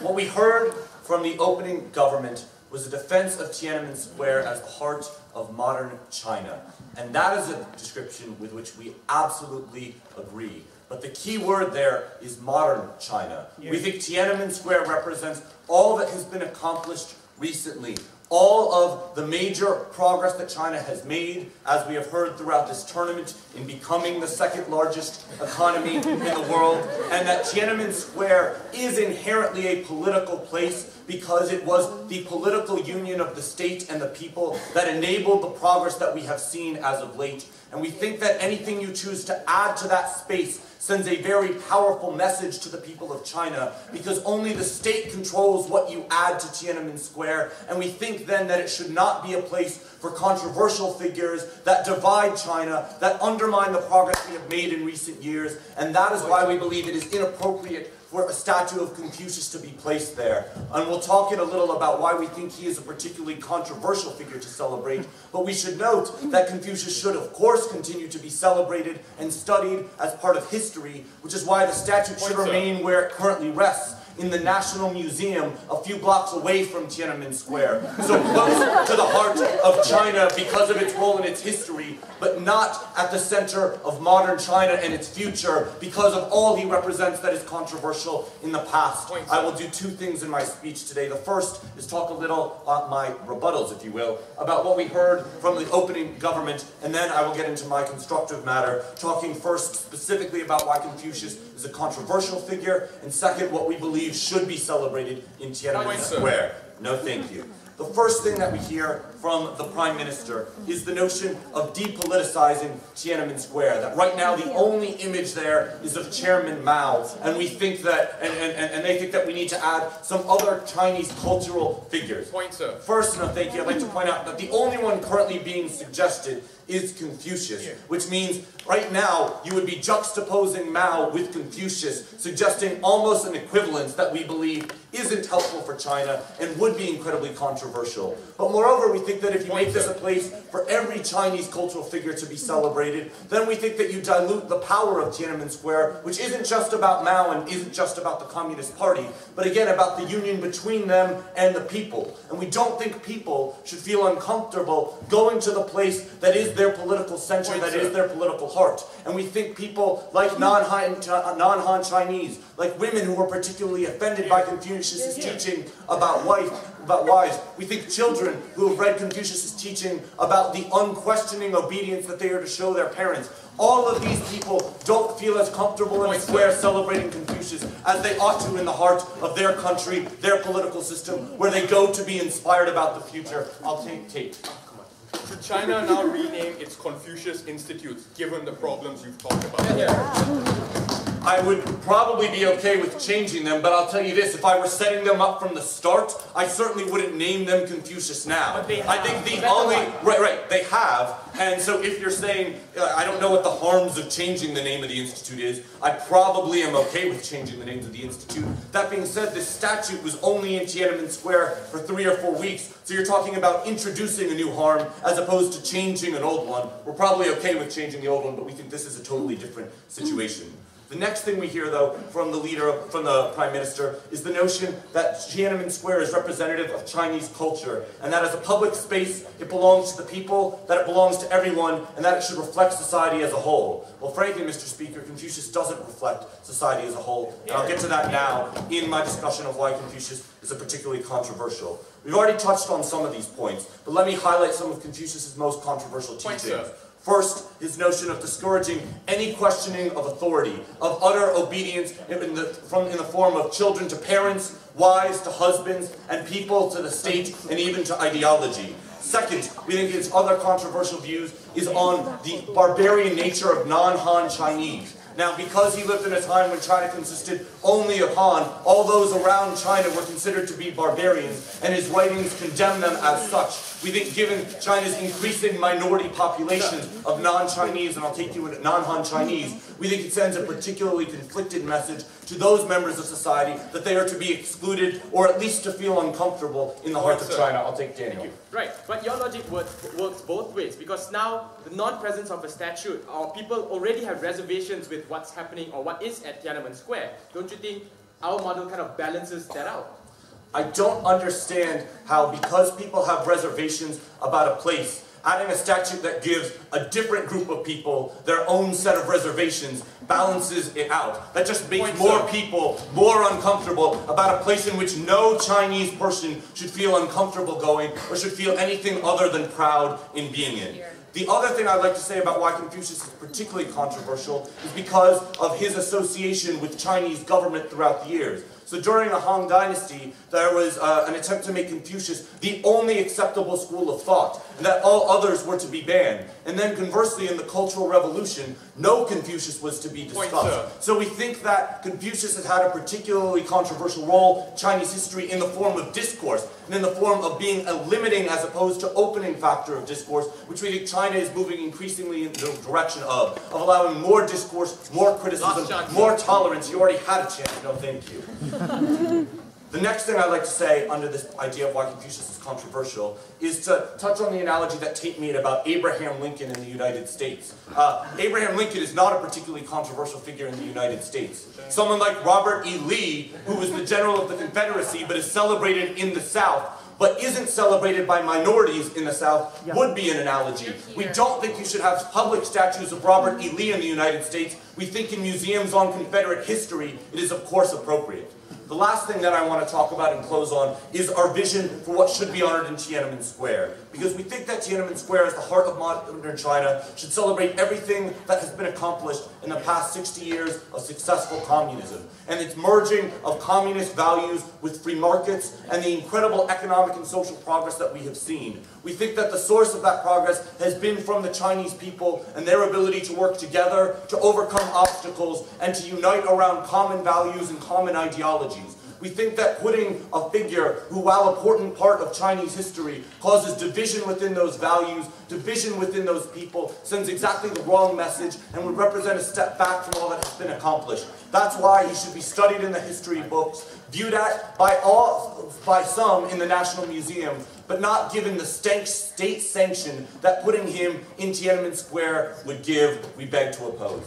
What we heard from the opening government was a defense of Tiananmen Square as the heart of modern China. And that is a description with which we absolutely agree. But the key word there is modern China. Yeah. We think Tiananmen Square represents all that has been accomplished recently. All of the major progress that China has made, as we have heard throughout this tournament, in becoming the second largest economy in the world, and that Tiananmen Square is inherently a political place because it was the political union of the state and the people that enabled the progress that we have seen as of late. And we think that anything you choose to add to that space sends a very powerful message to the people of China, because only the state controls what you add to Tiananmen Square, and we think then that it should not be a place for controversial figures that divide China, that undermine the progress we have made in recent years, and that is why we believe it is inappropriate for a statue of Confucius to be placed there. And we'll talk in a little about why we think he is a particularly controversial figure to celebrate, but we should note that Confucius should of course continue to be celebrated and studied as part of history, which is why the statue should remain where it currently rests, in the National Museum a few blocks away from Tiananmen Square. So close to the heart of China because of its role in its history, but not at the center of modern China and its future because of all he represents that is controversial in the past. I will do two things in my speech today. The first is talk a little about my rebuttals, if you will, about what we heard from the opening government, and then I will get into my constructive matter, talking first specifically about why Confucius is a controversial figure, and second, what we believe should be celebrated in Tiananmen Square. No, thank you. The first thing that we hear from the Prime Minister is the notion of depoliticizing Tiananmen Square. That right now the only image there is of Chairman Mao, and we think that, and they think that we need to add some other Chinese cultural figures. First, no, thank you. I'd like to point out that the only one currently being suggested is Confucius, which means right now you would be juxtaposing Mao with Confucius, suggesting almost an equivalence that we believe isn't helpful for China and would be incredibly controversial. But moreover, we think that if you make this a place for every Chinese cultural figure to be celebrated, then we think that you dilute the power of Tiananmen Square, which isn't just about Mao and isn't just about the Communist Party, but again about the union between them and the people. And we don't think people should feel uncomfortable going to the place that is their political center, that is their political heart. And we think people like non-Han Chinese, like women who were particularly offended by Confucius' teaching about wives. We think children who have read Confucius' teaching about the unquestioning obedience that they are to show their parents. All of these people don't feel as comfortable in a square celebrating Confucius as they ought to in the heart of their country, their political system, where they go to be inspired about the future. I'll take tape. Should China now rename its Confucius Institute, given the problems you've talked about? I would probably be okay with changing them, but I'll tell you this, if I were setting them up from the start, I certainly wouldn't name them Confucius now. I think the only, they have, and so if you're saying, I don't know what the harms of changing the name of the institute is, I probably am okay with changing the names of the institute. That being said, this statute was only in Tiananmen Square for 3 or 4 weeks, so you're talking about introducing a new harm as opposed to changing an old one. We're probably okay with changing the old one, but we think this is a totally different situation. The next thing we hear, though, from the Prime Minister, is the notion that Tiananmen Square is representative of Chinese culture, and that as a public space, it belongs to the people, that it belongs to everyone, and that it should reflect society as a whole. Well, frankly, Mr. Speaker, Confucius doesn't reflect society as a whole, and I'll get to that now in my discussion of why Confucius is a particularly controversial. We've already touched on some of these points, but let me highlight some of Confucius's most controversial teachings. First, his notion of discouraging any questioning of authority, of utter obedience in the form of children to parents, wives to husbands, and people to the state, and even to ideology. Second, we think his other controversial views is on the barbarian nature of non-Han Chinese. Now, because he lived in a time when China consisted only of Han, all those around China were considered to be barbarians, and his writings condemn them as such. We think given China's increasing minority population of non-Chinese, and I'll take you into non-Han Chinese, we think it sends a particularly conflicted message to those members of society that they are to be excluded, or at least to feel uncomfortable in the heart of China. I'll take Daniel. Right, but your logic works both ways, because now the non-presence of a statue, or people already have reservations with what's happening or what is at Tiananmen Square. Don't you think our model kind of balances that out. I don't understand how, because people have reservations about a place, adding a statute that gives a different group of people their own set of reservations balances it out. That just makes more people more uncomfortable about a place in which no Chinese person should feel uncomfortable going or should feel anything other than proud in being in. The other thing I'd like to say about why Confucius is particularly controversial is because of his association with Chinese government throughout the years. So during the Han Dynasty, there was an attempt to make Confucius the only acceptable school of thought, and that all others were to be banned. And then conversely, in the Cultural Revolution, no Confucius was to be discussed. So we think that Confucius has had a particularly controversial role in Chinese history in the form of discourse, and in the form of being a limiting as opposed to opening factor of discourse, which we think China is moving increasingly in the direction of allowing more discourse, more criticism, more tolerance. You already had a chance, no thank you. The next thing I'd like to say under this idea of why Confucius is controversial is to touch on the analogy that Tate made about Abraham Lincoln in the United States. Abraham Lincoln is not a particularly controversial figure in the United States. Someone like Robert E. Lee, who was the general of the Confederacy but is celebrated in the South, but isn't celebrated by minorities in the South, would be an analogy. We don't think you should have public statues of Robert E. Lee in the United States. We think in museums on Confederate history, it is of course appropriate. The last thing that I want to talk about and close on is our vision for what should be honored in Tiananmen Square. Because we think that Tiananmen Square, as the heart of modern China, should celebrate everything that has been accomplished in the past 60 years of successful communism. And its merging of communist values with free markets and the incredible economic and social progress that we have seen. We think that the source of that progress has been from the Chinese people and their ability to work together, to overcome obstacles, and to unite around common values and common ideologies. We think that putting a figure who, while an important part of Chinese history, causes division within those values, division within those people, sends exactly the wrong message and would represent a step back from all that has been accomplished. That's why he should be studied in the history books, viewed at by some in the National Museum, but not given the state sanction that putting him in Tiananmen Square would give. We beg to oppose.